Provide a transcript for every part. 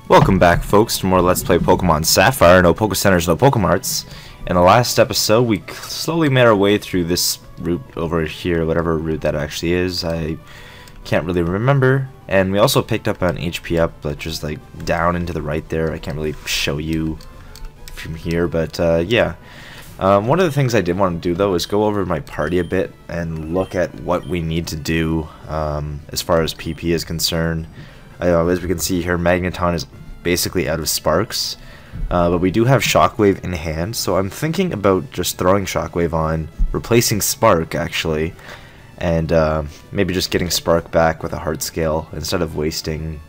Welcome back, folks, to more Let's Play Pokemon Sapphire. No Pokecenters, no Pokemarts. In the last episode, we slowly made our way through this route over here, whatever route that actually is. I can't really remember. And we also picked up an HP up, but just like down into the right there. I can't really show you from here, but yeah. One of the things I did want to do, though, is go over my party a bit and look at what we need to do as far as PP is concerned. As we can see here, Magneton is basically out of sparks, but we do have Shockwave in hand, so I'm thinking about just throwing Shockwave on, replacing Spark actually, and maybe just getting Spark back with a Heart Scale instead of wasting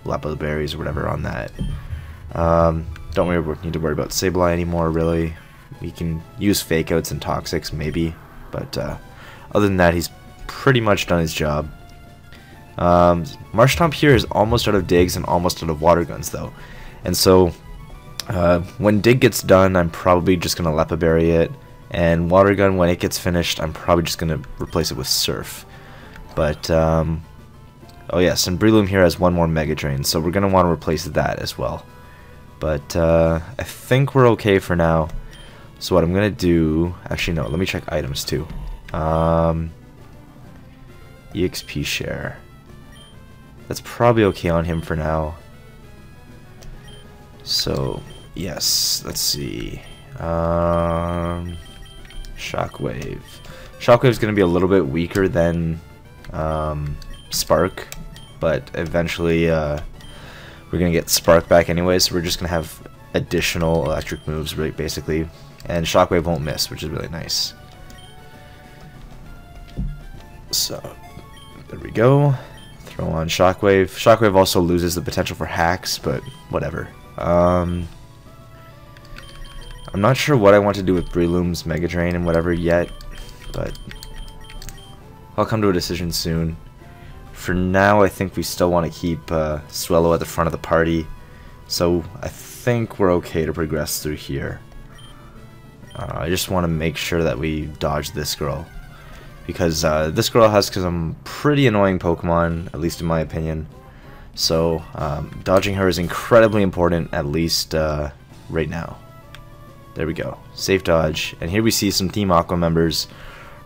Lapo Berries or whatever on that. Don't really need to worry about Sableye anymore, really. We can use Fake Outs and Toxics maybe, but other than that, he's pretty much done his job. Mt.Pyre is almost out of digs and almost out of water guns though, and so when dig gets done, I'm probably just gonna Lapo Berry it, and water gun, when it gets finished, I'm probably just gonna replace it with Surf. But oh yes, and Breloom here has one more Mega Drain, so we're gonna want to replace that as well. But I think we're okay for now. So what I'm gonna do, actually no, let me check items too. EXP share. That's probably okay on him for now. So, yes, let's see. Shockwave. Shockwave's going to be a little bit weaker than Spark, but eventually we're going to get Spark back anyway, so we're just going to have additional electric moves, really, basically. And Shockwave won't miss, which is really nice. So, there we go. Throw on Shockwave. Shockwave also loses the potential for hacks, but whatever. I'm not sure what I want to do with Breloom's Mega Drain and whatever yet, but I'll come to a decision soon. For now, I think we still want to keep Swellow at the front of the party, so I think we're okay to progress through here. I just want to make sure that we dodge this girl, because this girl has some pretty annoying Pokemon, at least in my opinion. So dodging her is incredibly important, at least right now. There we go, safe dodge. And here we see some Team Aqua members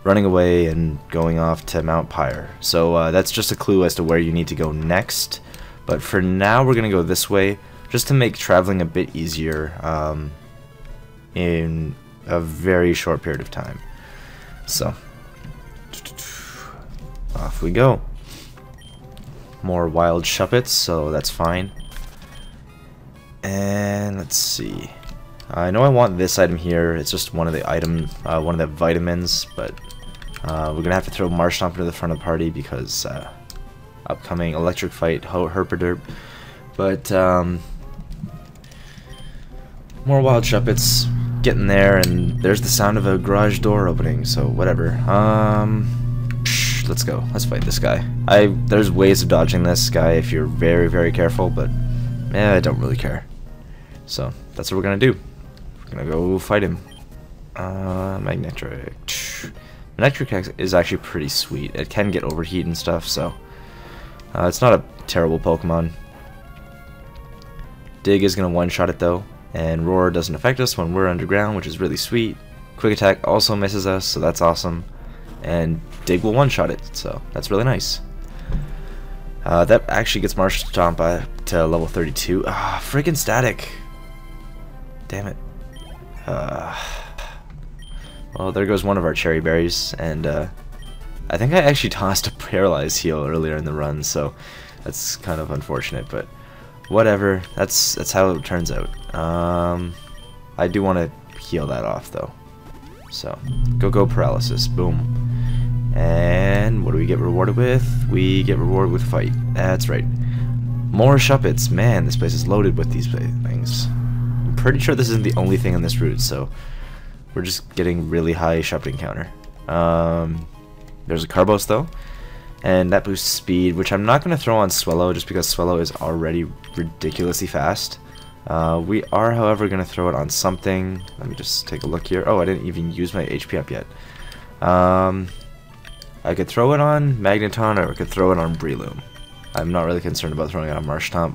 running away and going off to Mt.Pyre. So that's just a clue as to where you need to go next. But for now, we're gonna go this way, just to make traveling a bit easier in a very short period of time. So off we go. More wild Shuppets, so that's fine. And let's see. I know I want this item here. It's just one of the one of the vitamins, but we're gonna have to throw Marshtomp into the front of the party because upcoming electric fight, Herpaderp. But more wild Shuppets, getting there, and there's the sound of a garage door opening. So whatever. Let's go. Let's fight this guy. There's ways of dodging this guy if you're very, very careful, but I don't really care. So that's what we're gonna do. We're gonna go fight him. Magnetic. Magnetic is actually pretty sweet. It can get overheat and stuff, so it's not a terrible Pokemon. Dig is gonna one-shot it though, and Roar doesn't affect us when we're underground, which is really sweet. Quick Attack also misses us, so that's awesome. And Dig will one-shot it, so that's really nice. That actually gets Marshtomp to level 32. Ah, freaking static. Damn it. Well, there goes one of our cherry berries, and I think I actually tossed a Paralyze heal earlier in the run, so that's kind of unfortunate, but whatever. That's how it turns out. I do want to heal that off though. So go Paralysis. Boom. And what do we get rewarded with? We get rewarded with Fight. That's right. More Shuppets. Man, this place is loaded with these things. I'm pretty sure this isn't the only thing on this route, so we're just getting really high Shuppet encounter. There's a Carbos though, and that boosts speed, which I'm not going to throw on Swellow just because Swellow is already ridiculously fast. We are, however, going to throw it on something. Let me just take a look here. Oh, I didn't even use my HP up yet. I could throw it on Magneton, or I could throw it on Breloom. I'm not really concerned about throwing it on Marshtomp,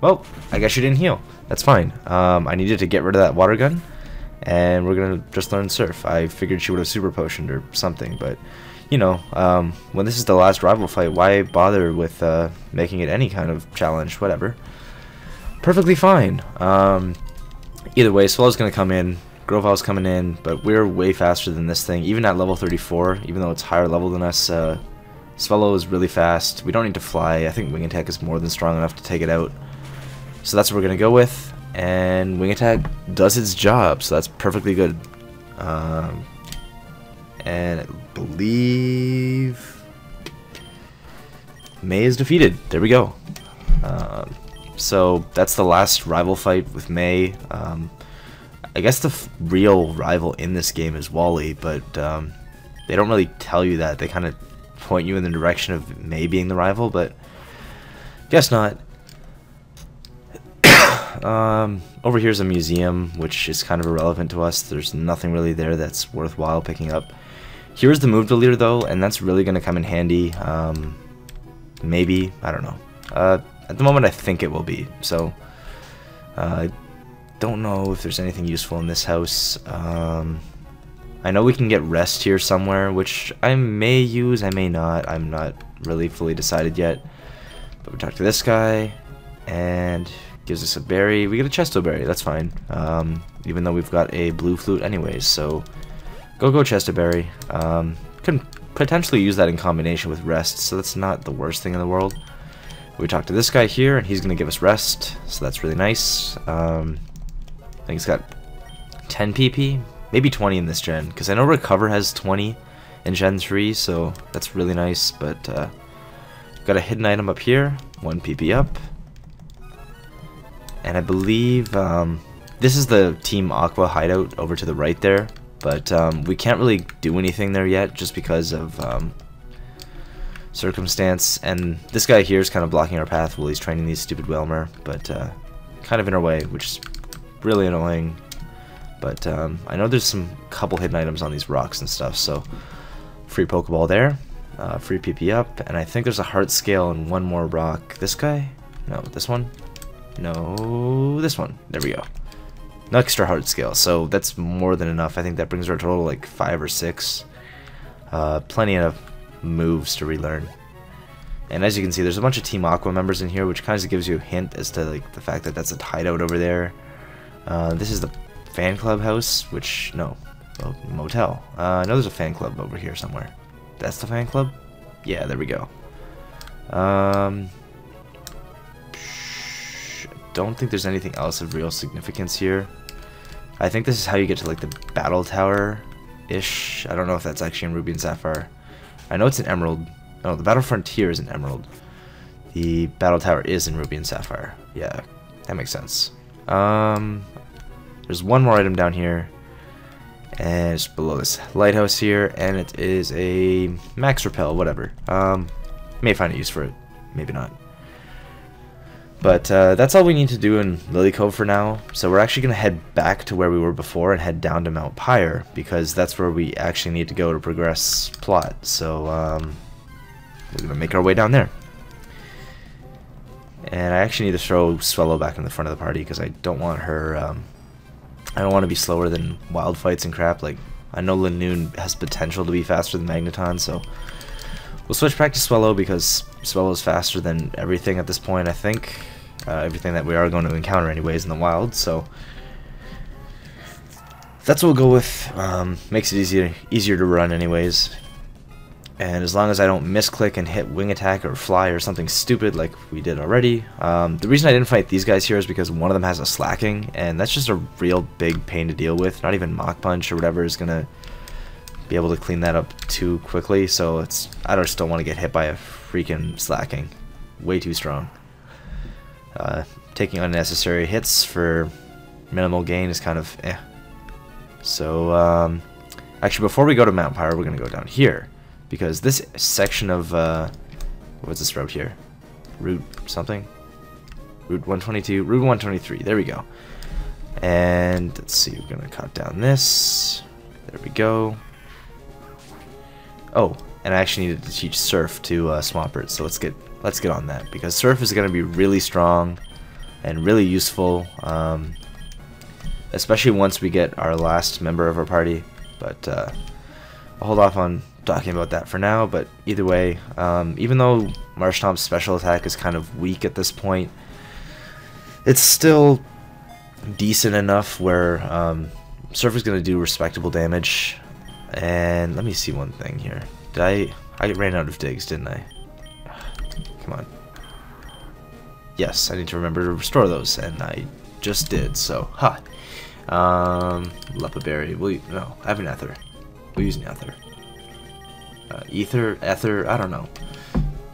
Well, I guess you didn't heal. That's fine. I needed to get rid of that water gun, and we're gonna just learn Surf. I figured she would have super potioned or something, but you know, when this is the last rival fight, why bother with making it any kind of challenge? Whatever. Perfectly fine. Either way, Swellow's gonna come in. Groval's coming in, but we're way faster than this thing. Even at level 34, even though it's higher level than us, Swellow is really fast. We don't need to fly. I think Wing Attack is more than strong enough to take it out. So that's what we're going to go with. And Wing Attack does its job, so that's perfectly good. And I believe May is defeated. There we go. So that's the last rival fight with May. I guess the real rival in this game is Wally, but they don't really tell you that. They kind of point you in the direction of May being the rival, but guess not. Over here's a museum, which is kind of irrelevant to us. There's nothing really there that's worthwhile picking up. Here's the move deleter though, and that's really going to come in handy. Maybe, I don't know. At the moment I think it will be, so I don't know if there's anything useful in this house. I know we can get rest here somewhere, which I may use, I may not. I'm not really fully decided yet. But we talk to this guy, and gives us a berry. We get a Chesto berry, that's fine. Even though we've got a blue flute anyways, so go Chesto berry. Can potentially use that in combination with rest, so that's not the worst thing in the world. We talk to this guy here, and he's going to give us rest, so that's really nice. I think he's got 10 PP, maybe 20 in this gen, because I know Recover has 20 in Gen 3, so that's really nice. But got a hidden item up here, 1 PP up. And I believe this is the Team Aqua hideout over to the right there, but we can't really do anything there yet just because of circumstance, and this guy here is kind of blocking our path while he's training these stupid Whalmer, but kind of in our way, which is really annoying. But I know there's some couple hidden items on these rocks and stuff, so free Pokeball there, free PP up, and I think there's a heart scale and one more rock. This guy? No, this one? No, this one. There we go. No extra heart scale, so that's more than enough. I think that brings our total like 5 or 6. Plenty of moves to relearn. And as you can see, there's a bunch of Team Aqua members in here, which kind of gives you a hint as to like the fact that that's a hideout over there. This is the fan club house, which, no, well, motel. I know there's a fan club over here somewhere. That's the fan club? Yeah, there we go. Don't think there's anything else of real significance here. I think this is how you get to like the battle tower-ish. I don't know if that's actually in Ruby and Sapphire. I know it's in Emerald. No, the Battle Frontier is in Emerald. The Battle Tower is in Ruby and Sapphire. Yeah, that makes sense. There's one more item down here, and it's below this lighthouse here, and it is a Max Repel, whatever. May find a use for it, maybe not. But that's all we need to do in Lilycove for now. So we're actually going to head back to where we were before and head down to Mt.Pyre, because that's where we actually need to go to progress plot. So we're going to make our way down there. And I actually need to throw Swellow back in the front of the party, because I don't want her... I don't want to be slower than wild fights and crap. Like, I know Linoon has potential to be faster than Magneton, so we'll switch back to Swellow, because Swellow is faster than everything at this point, I think. Everything that we are going to encounter anyways in the wild, so that's what we'll go with. Makes it easier to run anyways. And as long as I don't misclick and hit Wing Attack or Fly or something stupid like we did already. The reason I didn't fight these guys here is because one of them has a slacking, and that's just a real big pain to deal with. Not even Mach Punch or whatever is going to be able to clean that up too quickly, so I just don't want to get hit by a freaking slacking. Way too strong. Taking unnecessary hits for minimal gain is kind of eh. So actually, before we go to Mt.Pyre, we're going to go down here, because this section of what's this road here? Route something? Route 122, Route 123, there we go. And let's see, we're gonna cut down this. There we go. Oh, and I actually needed to teach Surf to Swampert, so let's get on that, because Surf is gonna be really strong. and really useful, especially once we get our last member of our party. But I'll hold off on talking about that for now. But either way, even though Marshtomp's special attack is kind of weak at this point, it's still decent enough where Surf is going to do respectable damage. And let me see one thing here. I ran out of digs, didn't I? Come on. Yes, I need to remember to restore those, and I just did, so, ha. Lepaberry, no, I have an Ether. We'll use an Ether. Ether, I don't know.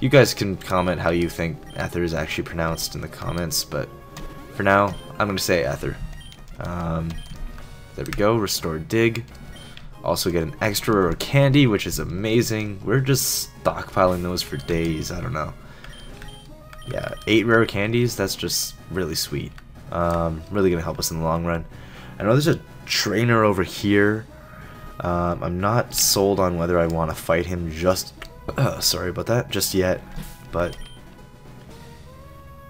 You guys can comment how you think Ether is actually pronounced in the comments, but for now, I'm going to say Ether. There we go, restore dig. Also get an extra rare candy, which is amazing. We're just stockpiling those for days, I don't know. Yeah, 8 rare candies, that's just really sweet. Really gonna help us in the long run. I know there's a trainer over here. I'm not sold on whether I want to fight him sorry about that, just yet. But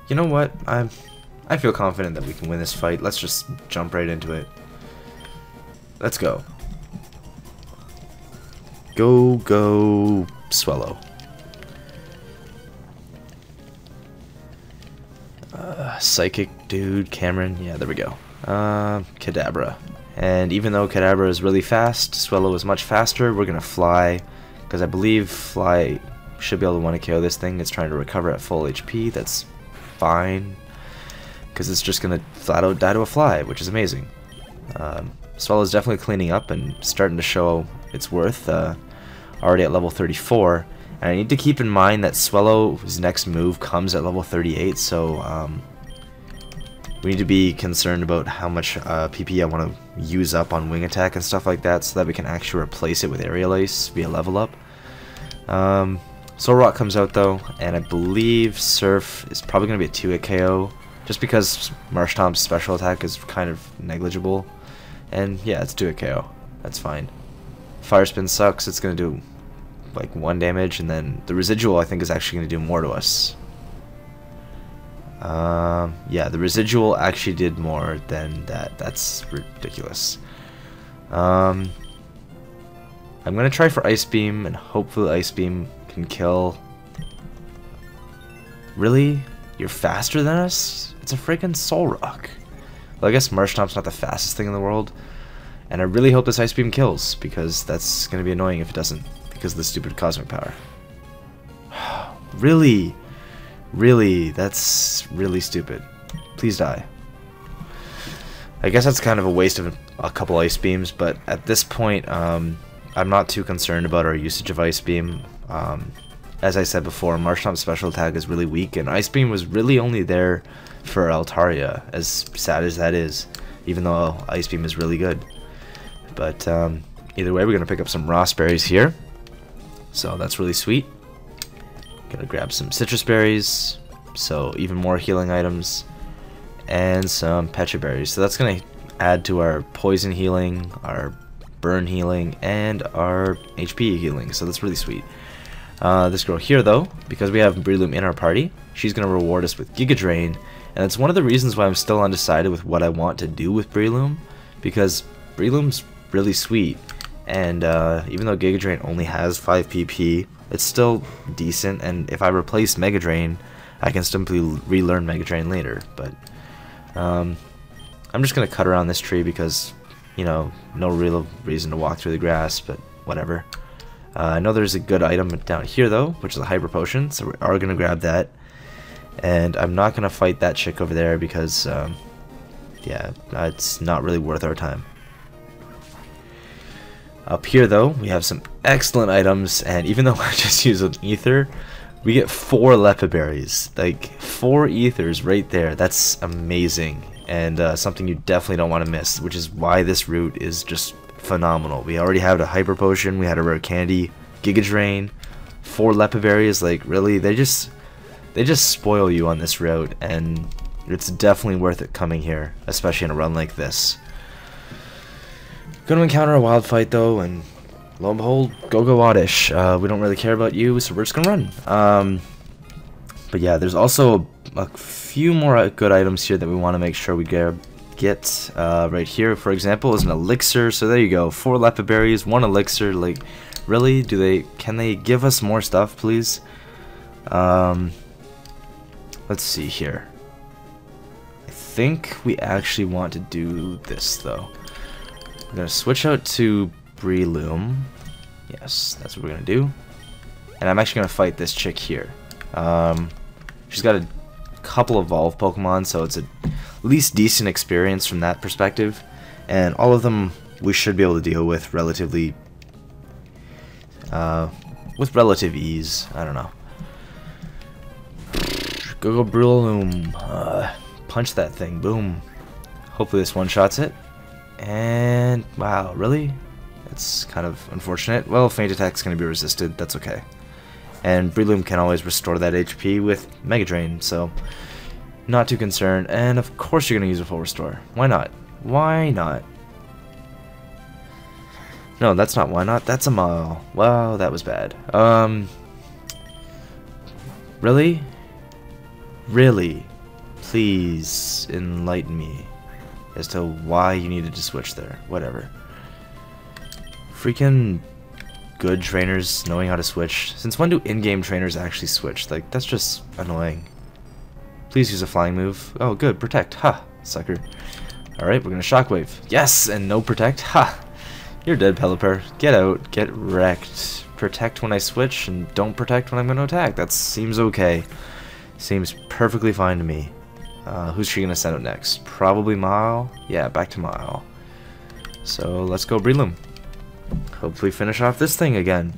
you know what? I feel confident that we can win this fight. Let's just jump right into it. Let's go. Go, Swellow. Psychic dude, Cameron. Yeah, there we go. Kadabra. And even though Kadabra is really fast, Swellow is much faster. We're gonna Fly, because I believe Fly should be able to 1-KO this thing. It's trying to recover at full HP. That's fine, because it's just gonna flat out die to a Fly, which is amazing. Swellow is definitely cleaning up and starting to show its worth. Already at level 34. And I need to keep in mind that Swellow's next move comes at level 38, so we need to be concerned about how much PP I want to use up on Wing Attack and stuff like that, so that we can actually replace it with Aerial Ace via level up. Solrock comes out though, and I believe Surf is probably going to be a 2-hit KO, just because Marshtomp's special attack is kind of negligible. And yeah, it's 2-hit KO. That's fine. Fire Spin sucks, it's going to do like 1 damage, and then the residual I think is actually going to do more to us. Yeah, the residual actually did more than that. That's ridiculous. I'm going to try for Ice Beam, and hopefully Ice Beam can kill. Really? You're faster than us? It's a freaking Solrock. Well, I guess Marshtomp's not the fastest thing in the world, and I really hope this Ice Beam kills, because that's going to be annoying if it doesn't, because of the stupid Cosmic Power. Really? Really? That's really stupid. Please die. I guess that's kind of a waste of a couple Ice Beams, but at this point, I'm not too concerned about our usage of Ice Beam. As I said before, Marshtomp's special attack is really weak, and Ice Beam was really only there for Altaria, as sad as that is, even though Ice Beam is really good. But either way, we're going to pick up some Raspberries here, so that's really sweet. Gonna grab some Citrus Berries, so even more healing items, and some Pecha Berries. So that's gonna add to our Poison healing, our Burn healing, and our HP healing, so that's really sweet. This girl here though, because we have Breloom in our party, she's gonna reward us with Giga Drain, and it's one of the reasons why I'm still undecided with what I want to do with Breloom, because Breloom's really sweet, and even though Giga Drain only has 5 PP, it's still decent, and if I replace Mega Drain, I can simply relearn Mega Drain later. But I'm just gonna cut around this tree because, you know, no real reason to walk through the grass, but whatever. I know there's a good item down here though, which is a Hyper Potion, so we are gonna grab that. And I'm not gonna fight that chick over there because, yeah, it's not really worth our time. Up here though, we have some excellent items, and even though I just used an Ether, we get 4 Lepaberries. Like, 4 Ethers right there. That's amazing, and something you definitely don't want to miss, which is why this route is just phenomenal. We already have a Hyper Potion, we had a Rare Candy, Giga Drain, 4 Lepaberries. Like, really, they just spoil you on this route, and it's definitely worth it coming here, especially in a run like this. Gonna encounter a wild fight though, and lo and behold, Go-Go Oddish. We don't really care about you, so we're just gonna run. But yeah, there's also a few more good items here that we want to make sure we get. Right here, for example, is an elixir. So there you go, 4 leopard berries, 1 elixir. Like, really? Can they give us more stuff, please? Let's see here. I think we actually want to do this though. We're gonna switch out to Breloom. Yes, that's what we're gonna do. And I'm actually gonna fight this chick here. She's got a couple evolved Pokemon, so it's at least decent experience from that perspective. And all of them we should be able to deal with relative ease. I don't know. Go Breloom. Punch that thing. Boom. Hopefully this one-shots it. And wow, really? That's kind of unfortunate. Well, Feint Attack's going to be resisted. That's okay. And Breloom can always restore that HP with Mega Drain, so not too concerned. And of course you're going to use a full restore. Why not? Why not? No, that's not why not. That's a mile. Wow, that was bad. Really? Really? Please enlighten me as to why you needed to switch there. Whatever. Freaking good trainers knowing how to switch. Since when do in-game trainers actually switch? Like, that's just annoying. Please use a flying move. Oh, good. Protect. Ha! Sucker. Alright, we're gonna Shockwave. Yes! And no Protect. Ha! You're dead, Pelipper. Get out. Get wrecked. Protect when I switch, and don't protect when I'm gonna attack. That seems okay. Seems perfectly fine to me. Who's she gonna send out next? Probably Mile? Yeah, back to Mile. So, let's go Breloom. Hopefully finish off this thing again.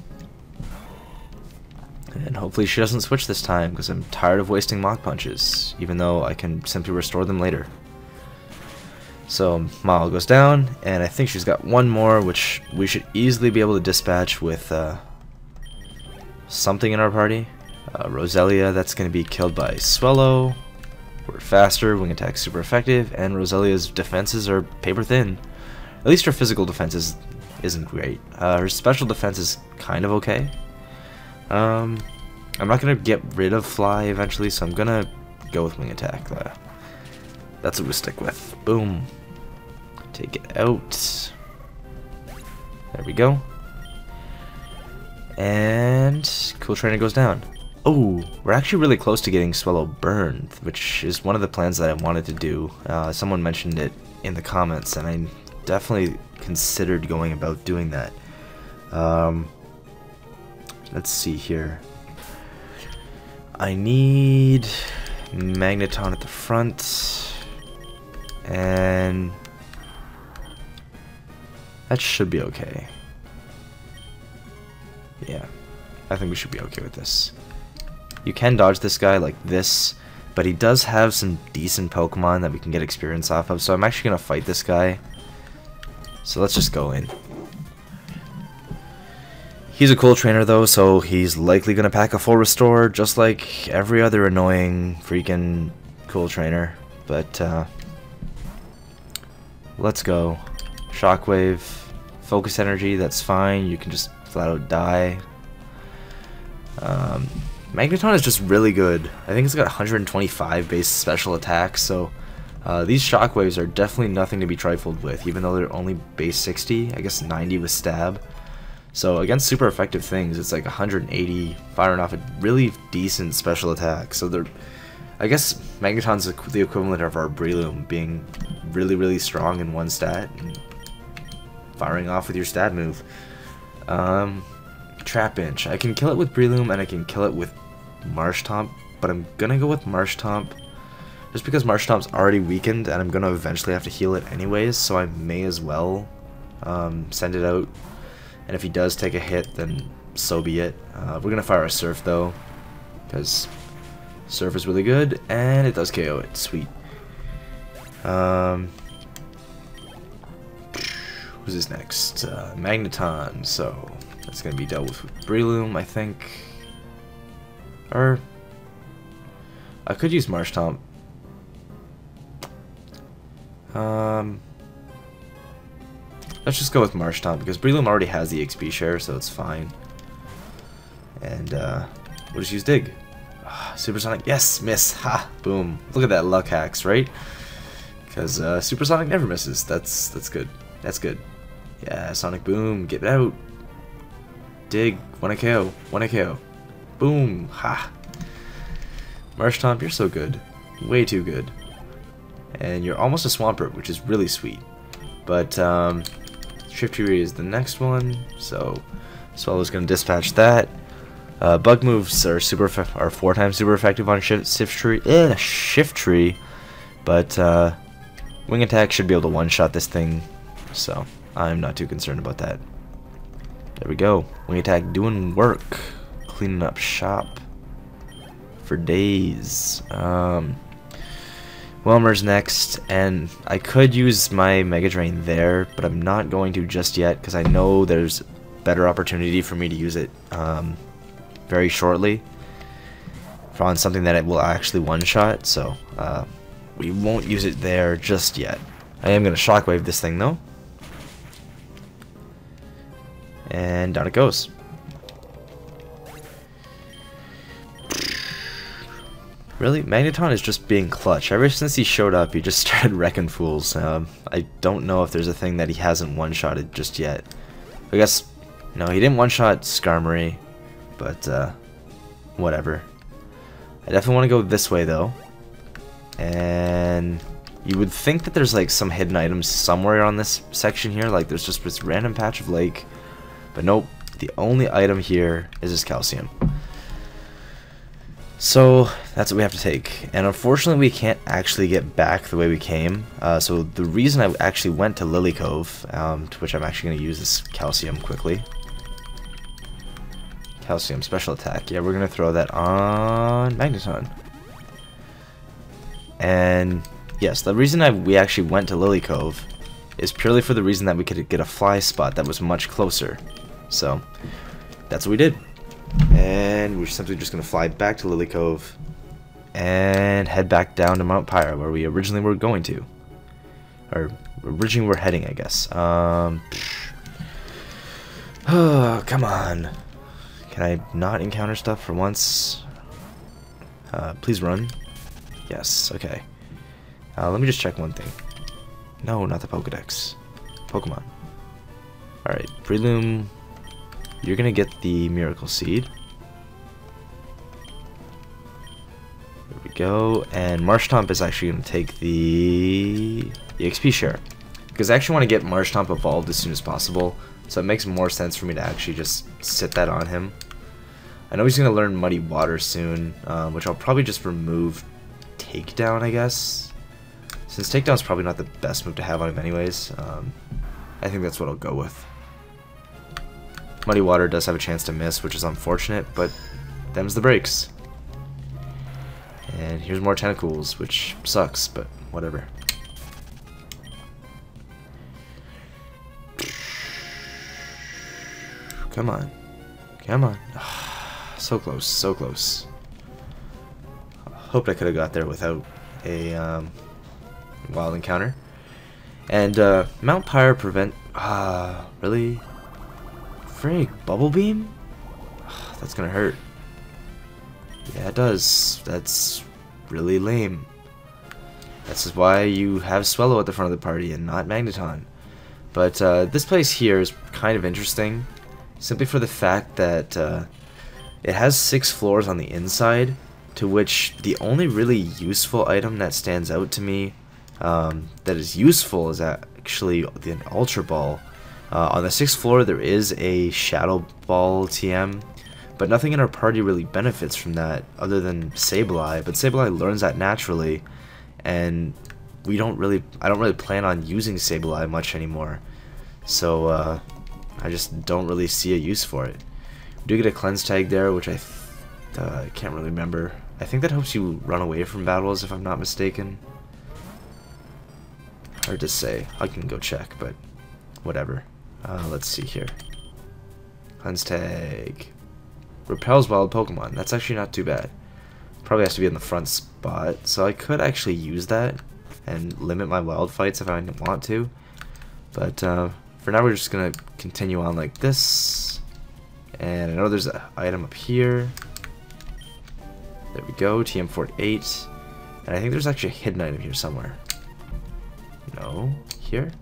And hopefully she doesn't switch this time, because I'm tired of wasting Mach Punches, even though I can simply restore them later. So, Mile goes down, and I think she's got one more, which we should easily be able to dispatch with something in our party. Roselia, that's going to be killed by Swellow. We're faster, wing attack super effective, and Roselia's defenses are paper thin. At least her physical defense isn't great. Her special defense is kind of okay. I'm not going to get rid of Fly eventually, so I'm going to go with wing attack. That's what we stick with. Boom. Take it out. There we go. And Cool Trainer goes down. Oh, we're actually really close to getting Swellow burned, which is one of the plans that I wanted to do. Someone mentioned it in the comments, and I definitely considered going about doing that. Let's see here. I need Magneton at the front, and that should be okay. Yeah, I think we should be okay with this. You can dodge this guy like this, but he does have some decent Pokemon that we can get experience off of, so I'm actually going to fight this guy. So let's just go in. He's a cool trainer though, so he's likely going to pack a full restore, just like every other annoying freaking cool trainer. But let's go. Shockwave, Focus Energy, that's fine. You can just flat out die. Magneton is just really good. I think it's got 125 base special attack, so these Shockwaves are definitely nothing to be trifled with, even though they're only base 60, I guess 90 with stab. So against super effective things, it's like 180, firing off a really decent special attack. So they're, I guess Magneton's the equivalent of our Breloom, being really, really strong in one stat, and firing off with your stat move. Trapinch. I can kill it with Breloom, and I can kill it with Marshtomp, but I'm gonna go with Marshtomp just because Marshtomp's already weakened, and I'm gonna eventually have to heal it anyways, so I may as well send it out. And if he does take a hit, then so be it. We're gonna fire a Surf though, because Surf is really good, and it does KO it. Sweet. Who's this next? Magneton. So that's gonna be dealt with Breloom, I think. Or I could use Marshtomp. Let's just go with Marshtomp because Breloom already has the XP share, so it's fine. And we'll just use Dig. Supersonic, yes, miss. Ha, boom. Look at that luck hacks, right? Because Supersonic never misses. That's good. That's good. Yeah, Sonic Boom, get out. Dig, 1 KO, 1 KO. Boom, ha. Marshtomp, you're so good. Way too good. And you're almost a Swampert, which is really sweet. But Shiftry is the next one, so Swallow's gonna dispatch that. Bug moves are 4 times super effective on Shiftry, but Wing Attack should be able to one-shot this thing, so I'm not too concerned about that. There we go. Wing Attack doing work, cleaning up shop for days. Wilmer's next, and I could use my Mega Drain there, but I'm not going to just yet because I know there's better opportunity for me to use it very shortly on something that it will actually one-shot, so we won't use it there just yet. I am going to Shockwave this thing though, and down it goes. Really? Magneton is just being clutch. Ever since he showed up, he just started wrecking fools. I don't know if there's a thing that he hasn't one-shotted just yet. I guess, no, he didn't one-shot Skarmory, but whatever. I definitely want to go this way, though. And you would think that there's like some hidden items somewhere on this section here, like there's just this random patch of lake. But nope, the only item here is this calcium. So that's what we have to take, and unfortunately we can't actually get back the way we came. So the reason I actually went to Lilycove, to which I'm actually going to use this calcium quickly. Calcium special attack. Yeah, we're going to throw that on Magneton. And yes, the reason we actually went to Lilycove is purely for the reason that we could get a fly spot that was much closer. So that's what we did. And we're simply just going to fly back to Lilycove and head back down to Mt.Pyre, where we originally were going to. Or originally we're heading, I guess. Oh, come on. Can I not encounter stuff for once? Please run. Yes, okay. Let me just check one thing. No, not the Pokedex. Pokemon. Alright, Breloom, you're gonna get the Miracle Seed. There we go. And Marshtomp is actually gonna take the EXP share. Because I actually want to get Marshtomp evolved as soon as possible. So it makes more sense for me to actually just sit that on him. I know he's going to learn Muddy Water soon, which I'll probably just remove Takedown, I guess. Since Takedown's probably not the best move to have on him anyways, I think that's what I'll go with. Muddy Water does have a chance to miss, which is unfortunate, but them's the breaks. And here's more Tentacles, which sucks, but whatever. Come on. Come on. So close, so close. Hoped I could have got there without a wild encounter. And Mt.Pyre prevent... really? Frig, Bubble Beam? That's gonna hurt. Yeah, it does. That's really lame. This is why you have Swellow at the front of the party and not Magneton. But this place here is kind of interesting, simply for the fact that it has 6 floors on the inside, to which the only really useful item that stands out to me that is useful is actually the Ultra Ball. On the 6th floor there is a Shadow Ball TM, but nothing in our party really benefits from that other than Sableye, but Sableye learns that naturally, and I don't really plan on using Sableye much anymore, so I just don't really see a use for it. We do get a Cleanse Tag there, which I can't really remember. I think that helps you run away from battles, if I'm not mistaken. Hard to say. I can go check, but whatever. Let's see here. Cleanse Tag. Repels wild Pokemon. That's actually not too bad. Probably has to be in the front spot, so I could actually use that and limit my wild fights if I want to. But for now we're just going to continue on like this. And I know there's an item up here. There we go, TM48. And I think there's actually a hidden item here somewhere. No, here?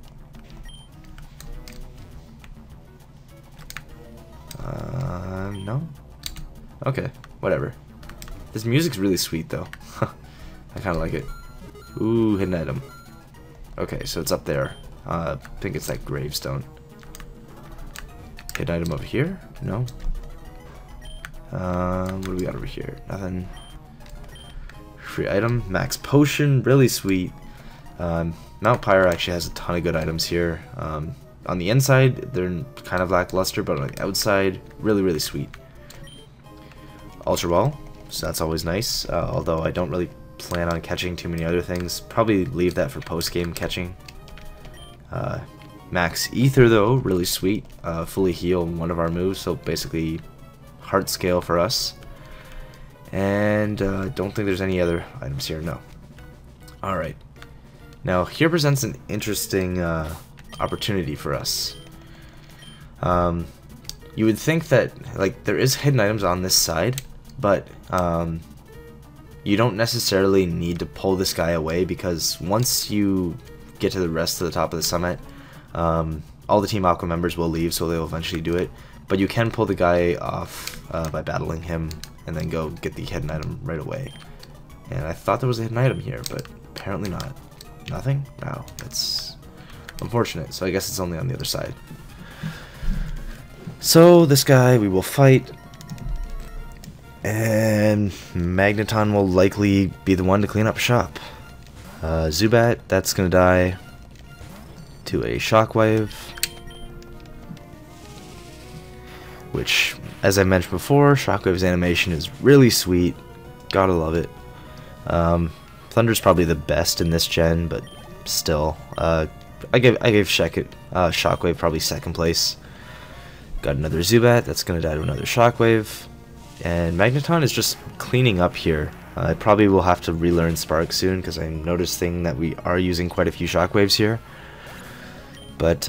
No? Okay, whatever. This music's really sweet though. I kinda like it. Ooh, hidden item. Okay, so it's up there. I think it's that gravestone. Hidden item over here? No. What do we got over here? Nothing. Free item. Max potion. Really sweet. Mt.Pyre actually has a ton of good items here. On the inside, they're kind of lackluster, but on the outside, really, really sweet. Ultra Ball. So that's always nice. Although I don't really plan on catching too many other things. Probably leave that for post-game catching. Max Ether though, really sweet. Fully heal one of our moves, so basically heart scale for us. And don't think there's any other items here, no. Alright. Now here presents an interesting opportunity for us. You would think that like there is hidden items on this side, but you don't necessarily need to pull this guy away, because once you get to the rest of the top of the summit, all the Team Aqua members will leave, so they'll eventually do it. But you can pull the guy off by battling him and then go get the hidden item right away. And I thought there was a hidden item here, but apparently not. Nothing? Wow, that's unfortunate. So I guess it's only on the other side. So this guy we will fight, and Magneton will likely be the one to clean up shop. Zubat, that's gonna die to a Shockwave, which, as I mentioned before, Shockwave's animation is really sweet. Gotta love it. Thunder's probably the best in this gen, but still, I gave Shockwave probably second place. Got another Zubat, that's gonna die to another Shockwave, and Magneton is just cleaning up here. I probably will have to relearn Spark soon, because I'm noticing that we are using quite a few Shockwaves here. But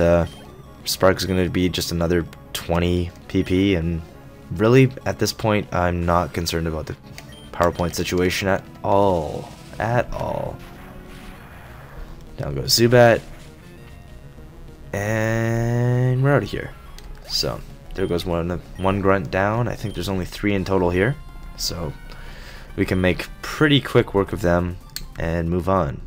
Spark is going to be just another 20 PP, and really at this point I'm not concerned about the PowerPoint situation at all. Down goes Zubat, and we're out of here. So there goes one grunt down. I think there's only 3 in total here, so we can make pretty quick work of them and move on.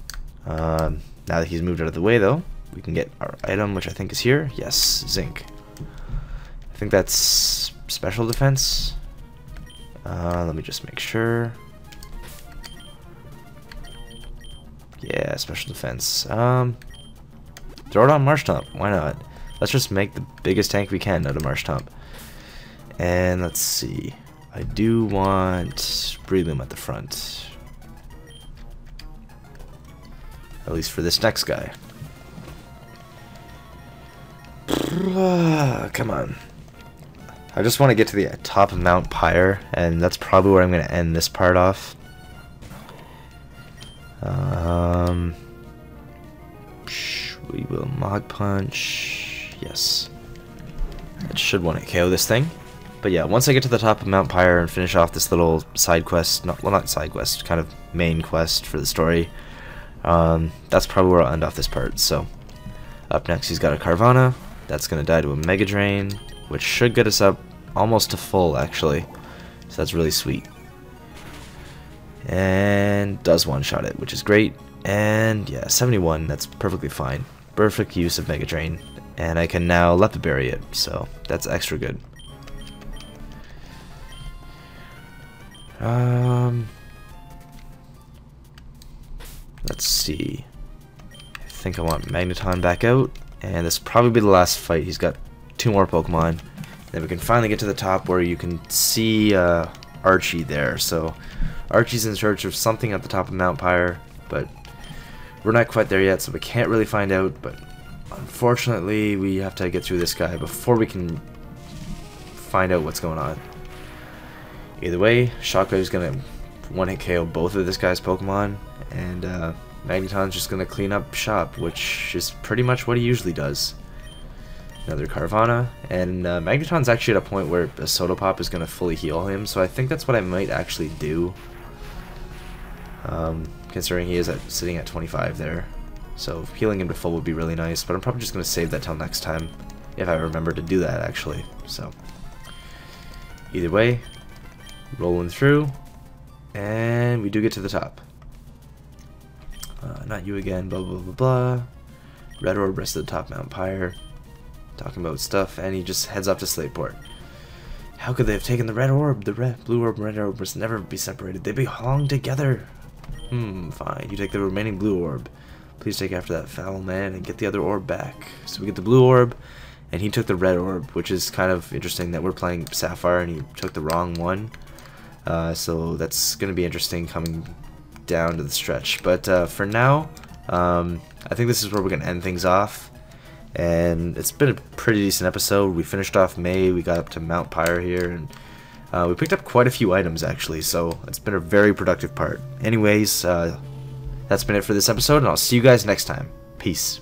Now that he's moved out of the way though, we can get our item, which I think is here. Yes, Zinc. I think that's special defense. Let me just make sure. Yeah, special defense. Throw it on Marshtomp. Why not? Let's just make the biggest tank we can out of Marshtomp. And let's see. I do want Breloom at the front. At least for this next guy. Come on. I just want to get to the top of Mt.Pyre, and that's probably where I'm going to end this part off. We will Mog Punch. Yes. That should want to KO this thing. But yeah, once I get to the top of Mt.Pyre and finish off this little side quest, not side quest, kind of main quest for the story, that's probably where I'll end off this part. So, up next he's got a Carvanha. That's going to die to a Mega Drain, which should get us up almost to full, actually. So that's really sweet. And does one-shot it, which is great. And yeah, 71, that's perfectly fine. Perfect use of Mega Drain. And I can now Leopard Berry it, so that's extra good. Let's see. I think I want Magneton back out, and this will probably be the last fight. He's got 2 more Pokemon. Then we can finally get to the top where you can see Archie there. So Archie's in search of something at the top of Mt.Pyre, but we're not quite there yet, so we can't really find out. But unfortunately, we have to get through this guy before we can find out what's going on. Either way, Shockwave's gonna one-hit KO both of this guy's Pokemon, and Magneton's just gonna clean up shop, which is pretty much what he usually does. Another Carvanha, and Magneton's actually at a point where a Soda Pop is gonna fully heal him, so I think that's what I might actually do. considering he is sitting at 25 there. So healing him to full would be really nice, but I'm probably just going to save that till next time, if I remember to do that actually. So either way, rolling through, and we do get to the top. Not you again, blah blah blah blah. Red orb, rest of the top, Mt.Pyre. Talking about stuff, and he just heads off to Slateport. How could they have taken the red orb? The blue orb and red orb must never be separated. They belong together. Fine. You take the remaining blue orb. Please take after that foul man and get the other orb back. So we get the blue orb, and he took the red orb, which is kind of interesting that we're playing Sapphire and he took the wrong one. So that's going to be interesting coming down to the stretch. But for now, I think this is where we're going to end things off. And it's been a pretty decent episode. We finished off May, we got up to Mt.Pyre here, and we picked up quite a few items actually, so it's been a very productive part. Anyways, that's been it for this episode, and I'll see you guys next time. Peace.